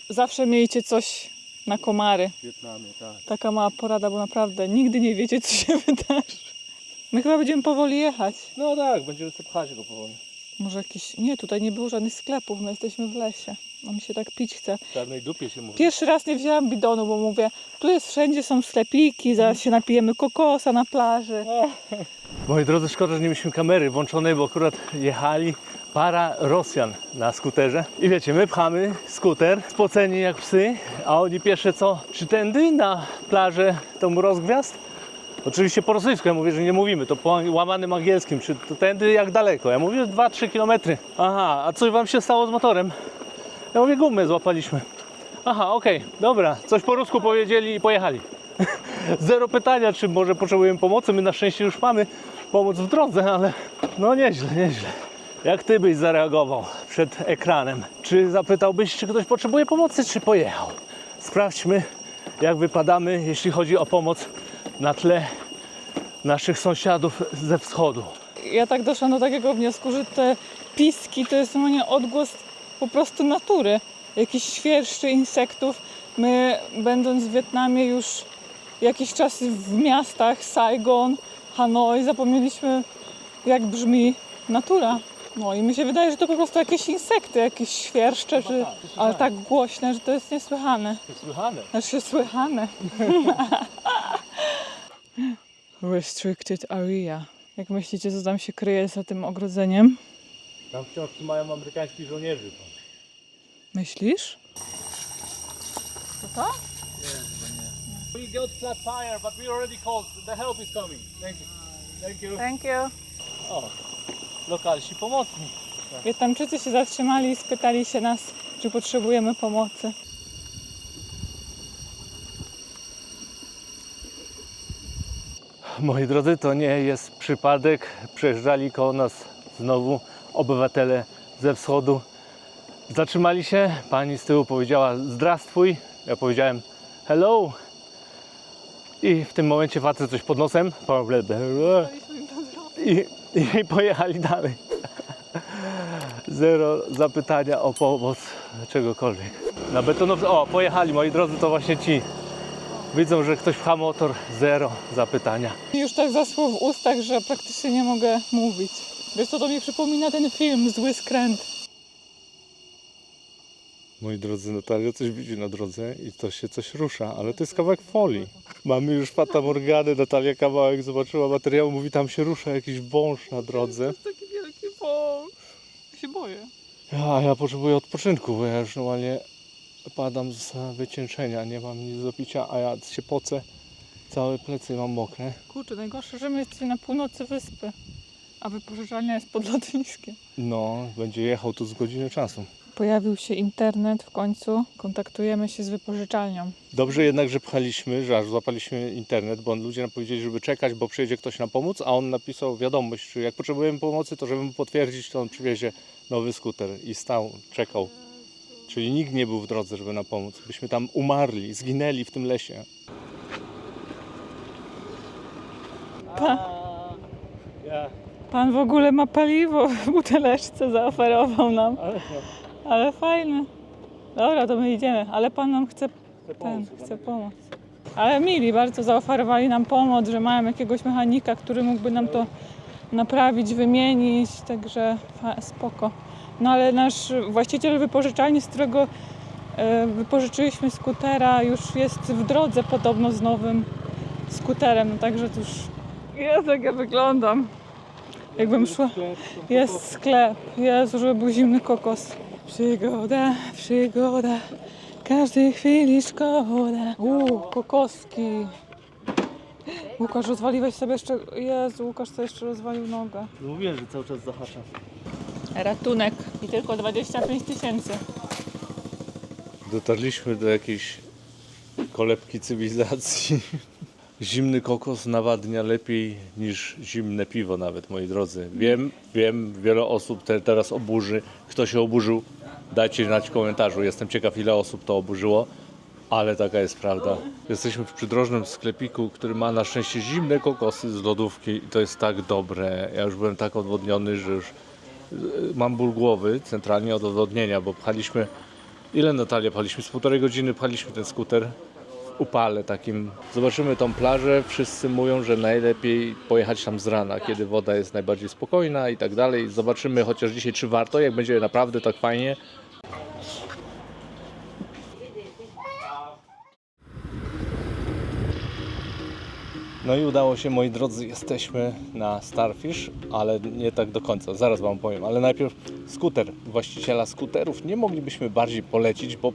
Zawsze miejcie coś na komary. W Wietnamie, tak. Taka mała porada, bo naprawdę nigdy nie wiecie, co się wydarzy. My chyba będziemy powoli jechać. No tak, będziemy sobie pchać go powoli. Może jakiś... Nie, tutaj nie było żadnych sklepów, my jesteśmy w lesie. A mi się tak pić chce. W czarnej dupie się mówi. Pierwszy raz nie wzięłam bidonu, bo mówię, tu jest wszędzie są sklepiki, zaraz się napijemy kokosa na plaży. Moi drodzy, szkoda, że nie mieliśmy kamery włączonej, bo akurat jechali para Rosjan na skuterze. I wiecie, my pchamy skuter, spoceni jak psy, a oni pierwsze co? Czy tędy na plażę tą rozgwiazd? Oczywiście po rosyjsku, ja mówię, że nie mówimy, to po łamanym angielskim, czy to tędy jak daleko? Ja mówię 2-3 km. Aha, a coś wam się stało z motorem? Ja mówię, gumę złapaliśmy. Aha, okej, dobra, coś po rusku powiedzieli i pojechali. Zero pytania, czy może potrzebujemy pomocy, my na szczęście już mamy pomoc w drodze, ale no nieźle, nieźle. Jak ty byś zareagował przed ekranem? Czy zapytałbyś, czy ktoś potrzebuje pomocy, czy pojechał? Sprawdźmy, jak wypadamy, jeśli chodzi o pomoc na tle naszych sąsiadów ze wschodu. Ja tak doszłam do takiego wniosku, że te piski to jest normalnie odgłos po prostu natury. Jakichś świerszczy, insektów. My, będąc w Wietnamie już jakiś czas w miastach Saigon, Hanoi, zapomnieliśmy, jak brzmi natura. No i mi się wydaje, że to po prostu jakieś insekty, jakieś świerszcze, czy, ale tak głośne, że to jest niesłychane. Słychane. Znaczy słychane. Restricted area. Jak myślicie, co tam się kryje za tym ogrodzeniem? Tam wciąż trzymają amerykańskich żołnierzy. Myślisz? Co to? We got flat tire, but we already called. The help is coming. Thank you. Thank you. Thank you. O, lokalsi pomocni. Wietnamczycy się zatrzymali i spytali się nas, czy potrzebujemy pomocy. Moi drodzy, to nie jest przypadek. Przejeżdżali koło nas znowu obywatele ze wschodu. Zatrzymali się, pani z tyłu powiedziała zdrastwój. Ja powiedziałem hello. I w tym momencie facet coś pod nosem. I pojechali dalej. Zero zapytania o pomoc czegokolwiek. Na betonowce. O, pojechali, moi drodzy, to właśnie ci. Widzą, że ktoś pcha motor, zero zapytania. Już tak zasło w ustach, że praktycznie nie mogę mówić. Wiesz co, to mi przypomina ten film Zły skręt. Moi drodzy, Natalia coś widzi na drodze i to się coś rusza, ale to jest kawałek folii. Mamy już fatamorgany, Natalia kawałek zobaczyła materiału, mówi tam się rusza jakiś wąż na drodze. To jest taki wielki wąż. Ja się boję. Ja potrzebuję odpoczynku, bo ja już normalnie padam z wycieńczenia, nie mam nic do picia, a ja się pocę, całe plecy mam mokre. Kurczę, najgorsze, że my jesteśmy na północy wyspy, a wypożyczalnia jest pod lotniskiem. No, będzie jechał tu z godziny czasu. Pojawił się internet w końcu, kontaktujemy się z wypożyczalnią. Dobrze jednak, że pchaliśmy, że aż złapaliśmy internet, bo ludzie nam powiedzieli, żeby czekać, bo przyjedzie ktoś na pomoc, a on napisał wiadomość, że jak potrzebujemy pomocy, to żeby mu potwierdzić, to on przywiezie nowy skuter i stał, czekał. Czyli nikt nie był w drodze, żeby nam pomóc. Byśmy tam umarli, zginęli w tym lesie. Pan w ogóle ma paliwo w buteleczce, zaoferował nam. Ale fajne. Dobra, to my idziemy, ale pan nam chce pomóc. Ale mili, bardzo zaoferowali nam pomoc, że mają jakiegoś mechanika, który mógłby nam to naprawić, wymienić, także spoko. No ale nasz właściciel wypożyczalni, z którego wypożyczyliśmy skutera, już jest w drodze podobno z nowym skuterem, no także to już... Jezu, jak ja wyglądam. Jakbym szła... Jest sklep. Jezu, żeby był zimny kokos. Przygoda, przygoda, każdej chwili szkoda. Kokoski. Łukasz, rozwaliłeś sobie jeszcze... Jezu, Łukasz sobie jeszcze rozwalił nogę. Mówiłem, że cały czas zahacza. Ratunek. I tylko 25 000. Dotarliśmy do jakiejś kolebki cywilizacji. Zimny kokos nawadnia lepiej niż zimne piwo nawet, moi drodzy. Wiem, wiele osób teraz oburzy. Kto się oburzył, dajcie znać w komentarzu. Jestem ciekaw, ile osób to oburzyło, ale taka jest prawda. Jesteśmy w przydrożnym sklepiku, który ma na szczęście zimne kokosy z lodówki i to jest tak dobre. Ja już byłem tak odwodniony, że już mam ból głowy centralnie od odwodnienia, bo pchaliśmy... Ile, Natalia, pchaliśmy? Z 1,5 godziny pchaliśmy ten skuter. Upale takim. Zobaczymy tą plażę. Wszyscy mówią, że najlepiej pojechać tam z rana, kiedy woda jest najbardziej spokojna i tak dalej. Zobaczymy chociaż dzisiaj, czy warto, jak będzie naprawdę tak fajnie. No i udało się, moi drodzy, jesteśmy na Starfish, ale nie tak do końca, zaraz wam powiem, ale najpierw skuter, właściciela skuterów nie moglibyśmy bardziej polecić, bo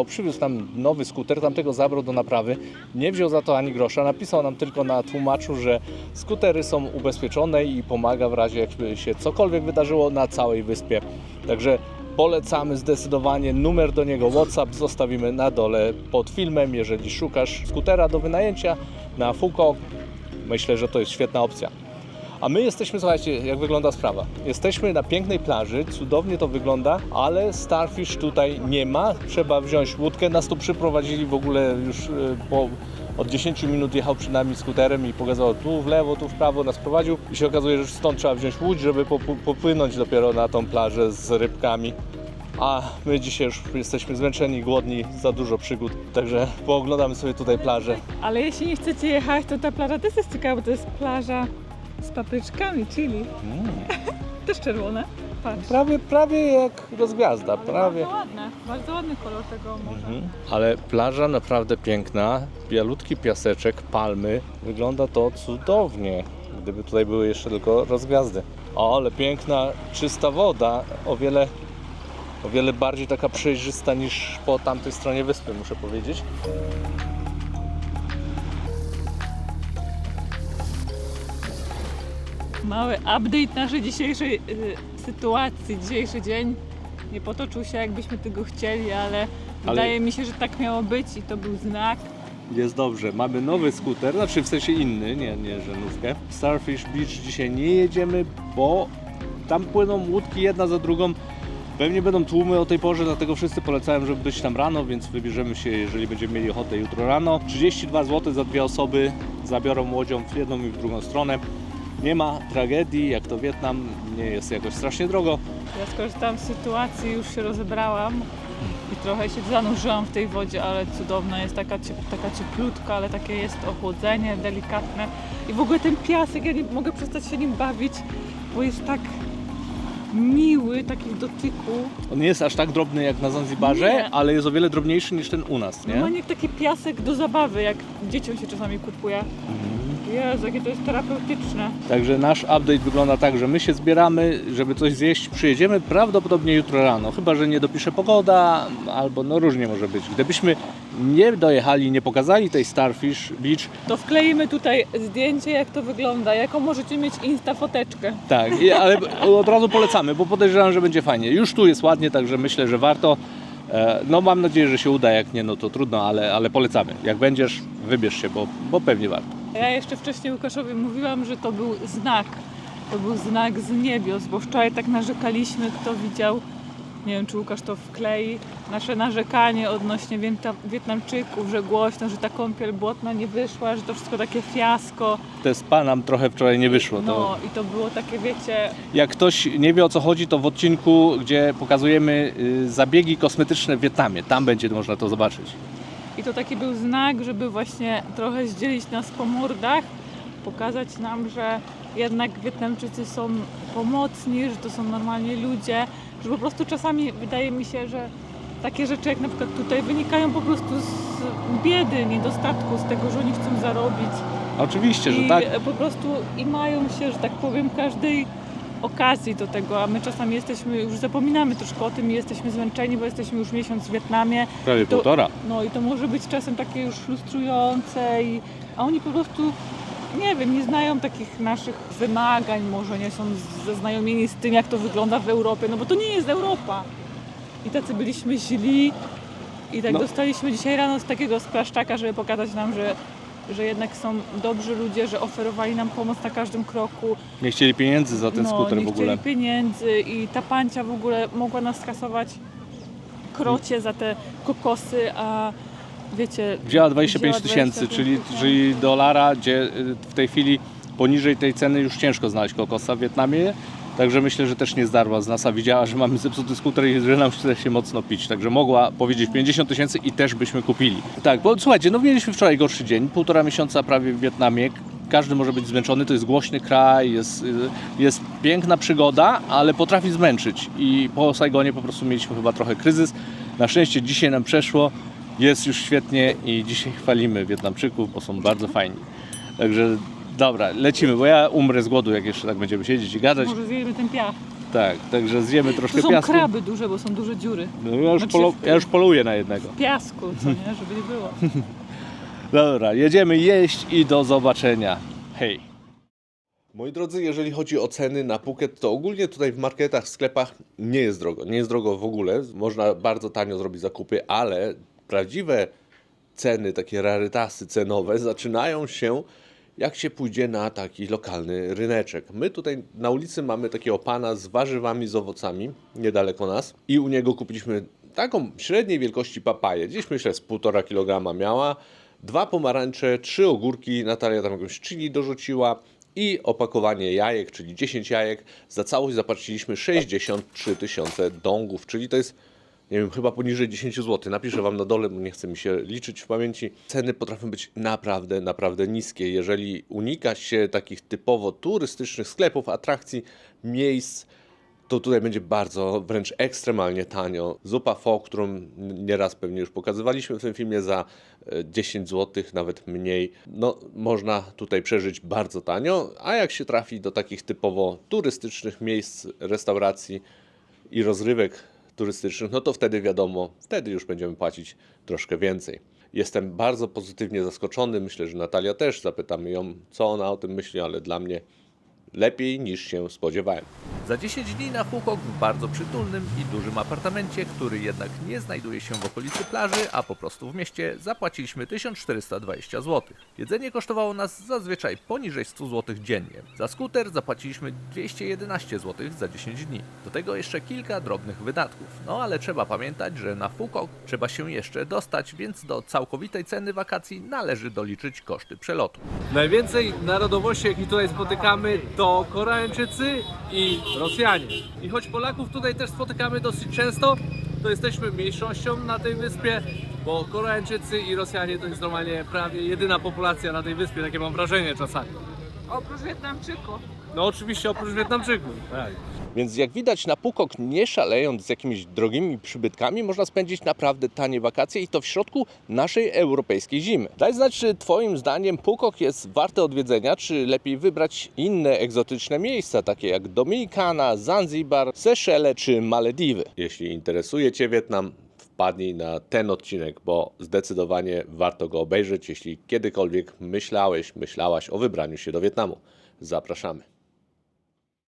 przywiózł nam nowy skuter, tamtego zabrał do naprawy, nie wziął za to ani grosza, napisał nam tylko na tłumaczu, że skutery są ubezpieczone i pomaga w razie jakby się cokolwiek wydarzyło na całej wyspie, także polecamy zdecydowanie, numer do niego WhatsApp zostawimy na dole pod filmem, jeżeli szukasz skutera do wynajęcia na Fuko, myślę, że to jest świetna opcja. A my jesteśmy, słuchajcie, jak wygląda sprawa. Jesteśmy na pięknej plaży, cudownie to wygląda, ale Starfish tutaj nie ma. Trzeba wziąć łódkę. Nas tu przyprowadzili w ogóle już od 10 minut jechał przed nami skuterem i pokazał tu w lewo, tu w prawo, nas prowadził. I się okazuje, że stąd trzeba wziąć łódź, żeby popłynąć dopiero na tą plażę z rybkami. A my dzisiaj już jesteśmy zmęczeni, głodni, za dużo przygód, także pooglądamy sobie tutaj plażę. Ale jeśli nie chcecie jechać, to ta plaża też jest ciekawa, bo to jest plaża z papryczkami, chili. Też czerwone. Patrz. Prawie jak rozgwiazda, prawie. Bardzo ładny kolor tego morza. Ale plaża naprawdę piękna, bialutki piaseczek, palmy, wygląda to cudownie, gdyby tutaj były jeszcze tylko rozgwiazdy. O, ale piękna, czysta woda, o wiele bardziej taka przejrzysta niż po tamtej stronie wyspy, muszę powiedzieć. Mały update naszej dzisiejszej sytuacji. Dzisiejszy dzień nie potoczył się, jakbyśmy tego chcieli, ale wydaje mi się, że tak miało być i to był znak. Jest dobrze, mamy nowy skuter, znaczy w sensie inny, nie żenówkę. Starfish Beach dzisiaj nie jedziemy, bo tam płyną łódki jedna za drugą. Pewnie będą tłumy o tej porze, dlatego wszyscy polecają, żeby być tam rano, więc wybierzemy się, jeżeli będziemy mieli ochotę, jutro rano. 32 zł za 2 osoby, zabiorą łodzią w jedną i w drugą stronę. Nie ma tragedii, jak to Wietnam, nie jest jakoś strasznie drogo. Ja skorzystałam z sytuacji, już się rozebrałam i trochę się zanurzyłam w tej wodzie, ale cudowna jest, taka cieplutka, ale takie jest ochłodzenie delikatne. I w ogóle ten piasek, ja nie mogę przestać się nim bawić, bo jest tak miły, taki w dotyku. On nie jest aż tak drobny jak na Zanzibarze, Nie. ale jest o wiele drobniejszy niż ten u nas, nie? Normalnie jak taki piasek do zabawy, jak dzieciom się czasami kupuje. Jezu, jakie to jest terapeutyczne. Także nasz update wygląda tak, że my się zbieramy, żeby coś zjeść, przyjedziemy prawdopodobnie jutro rano, chyba że nie dopisze pogoda, albo no różnie może być. Gdybyśmy nie dojechali, nie pokazali tej Starfish Beach, To wkleimy tutaj zdjęcie, jak to wygląda, jaką możecie mieć insta foteczkę. tak, ale od razu polecamy, bo podejrzewam, że będzie fajnie. Już tu jest ładnie, także myślę, że warto. No mam nadzieję, że się uda, jak nie, no to trudno, ale polecamy. Jak będziesz, wybierz się, bo pewnie warto. Ja jeszcze wcześniej Łukaszowi mówiłam, że to był znak. To był znak z niebios, bo wczoraj tak narzekaliśmy, kto widział, nie wiem czy Łukasz to wklei, nasze narzekanie odnośnie Wietnamczyków, że głośno, że ta kąpiel błotna nie wyszła, że to wszystko takie fiasko. Te spa nam trochę wczoraj nie wyszło. To... No i to było takie, wiecie, Jak ktoś nie wie, o co chodzi, to w odcinku, gdzie pokazujemy zabiegi kosmetyczne w Wietnamie, tam będzie można to zobaczyć. i to taki był znak, żeby właśnie trochę zdzielić nas po mordach, pokazać nam, że jednak Wietnamczycy są pomocni, że to są normalnie ludzie, że po prostu czasami wydaje mi się, że takie rzeczy jak na przykład tutaj wynikają po prostu z biedy, niedostatku, z tego, że oni chcą zarobić Oczywiście, że i tak. po prostu i mają się, że tak powiem, każdej okazji do tego, a my czasami już zapominamy troszkę o tym i jesteśmy zmęczeni, bo jesteśmy już miesiąc w Wietnamie. Prawie to- półtora. No i to może być czasem takie już frustrujące, a oni po prostu, nie wiem, nie znają takich naszych wymagań, może nie są zaznajomieni z tym, jak to wygląda w Europie, no bo to nie jest Europa. I tacy byliśmy źli i tak No. dostaliśmy dzisiaj rano z takiego splaszczaka, żeby pokazać nam, że jednak są dobrzy ludzie, że oferowali nam pomoc na każdym kroku. Nie chcieli pieniędzy za ten skuter nie w ogóle. chcieli pieniędzy i ta pancia w ogóle mogła nas skasować krocie za te kokosy, a wiecie... Wzięła 25 wzięła tysięcy, 25 czyli dolara, gdzie w tej chwili poniżej tej ceny już ciężko znaleźć kokosa w Wietnamie. Także myślę, że też nie zdarła z nas, a widziała, że mamy zepsuty skuter i że nam chce się mocno pić. Także mogła powiedzieć 50 tysięcy i też byśmy kupili. Tak, bo słuchajcie, no mieliśmy wczoraj gorszy dzień, 1,5 miesiąca prawie w Wietnamie. Każdy może być zmęczony, to jest głośny kraj, jest piękna przygoda, ale potrafi zmęczyć. I po Saigonie po prostu mieliśmy chyba trochę kryzys. Na szczęście dzisiaj nam przeszło, jest już świetnie i dzisiaj chwalimy Wietnamczyków, bo są bardzo fajni. Także dobra, lecimy, bo ja umrę z głodu, jak jeszcze tak będziemy siedzieć i gadać. Może zjemy ten piach. Tak, także zjemy troszkę Tu są piasku. kraby duże, bo są duże dziury. No, ja, już Znaczy ja już poluję na jednego. Piasku, co nie? Żeby nie było. Dobra, jedziemy jeść i do zobaczenia. Hej! Moi drodzy, jeżeli chodzi o ceny na Phuket, to ogólnie tutaj w marketach, sklepach nie jest drogo. Nie jest drogo w ogóle. Można bardzo tanio zrobić zakupy, ale prawdziwe ceny, takie rarytasy cenowe zaczynają się, jak się pójdzie na taki lokalny ryneczek. My tutaj na ulicy mamy takiego pana z warzywami, z owocami, niedaleko nas i u niego kupiliśmy taką średniej wielkości papaję. Gdzieś myślę z 1,5 kg miała, 2 pomarańcze, 3 ogórki, Natalia tam jakąś chili dorzuciła i opakowanie jajek, czyli 10 jajek. Za całość zapłaciliśmy 63 tysiące dongów, czyli to jest, nie wiem, chyba poniżej 10 zł. Napiszę Wam na dole, bo nie chce mi się liczyć w pamięci. Ceny potrafią być naprawdę, naprawdę niskie. Jeżeli unika się takich typowo turystycznych sklepów, atrakcji, miejsc, to tutaj będzie bardzo, wręcz ekstremalnie tanio. Zupa pho, którą nieraz pewnie już pokazywaliśmy w tym filmie, za 10 zł, nawet mniej. No, można tutaj przeżyć bardzo tanio, a jak się trafi do takich typowo turystycznych miejsc, restauracji i rozrywek turystycznych, no to wtedy wiadomo, wtedy już będziemy płacić troszkę więcej. Jestem bardzo pozytywnie zaskoczony, myślę, że Natalia też, zapytamy ją, co ona o tym myśli, ale dla mnie lepiej niż się spodziewałem. Za 10 dni na Phuoc w bardzo przytulnym i dużym apartamencie, który jednak nie znajduje się w okolicy plaży, a po prostu w mieście, zapłaciliśmy 1420 zł. Jedzenie kosztowało nas zazwyczaj poniżej 100 zł dziennie. Za skuter zapłaciliśmy 211 zł za 10 dni. Do tego jeszcze kilka drobnych wydatków. No ale trzeba pamiętać, że na Phuoc trzeba się jeszcze dostać, więc do całkowitej ceny wakacji należy doliczyć koszty przelotu. Najwięcej narodowości, jakich tutaj spotykamy, to Koreańczycy i Rosjanie. I choć Polaków tutaj też spotykamy dosyć często, to jesteśmy mniejszością na tej wyspie, bo Koreańczycy i Rosjanie to jest normalnie prawie jedyna populacja na tej wyspie, takie mam wrażenie czasami. Oprócz Wietnamczyków. No oczywiście oprócz Wietnamczyków. Tak. Więc jak widać na Phuoc, nie szalejąc z jakimiś drogimi przybytkami, można spędzić naprawdę tanie wakacje i to w środku naszej europejskiej zimy. Daj znać, czy Twoim zdaniem Phuoc jest warte odwiedzenia, czy lepiej wybrać inne egzotyczne miejsca, takie jak Dominikana, Zanzibar, Seszele czy Malediwy. Jeśli interesuje Cię Wietnam, wpadnij na ten odcinek, bo zdecydowanie warto go obejrzeć, jeśli kiedykolwiek myślałaś o wybraniu się do Wietnamu. Zapraszamy.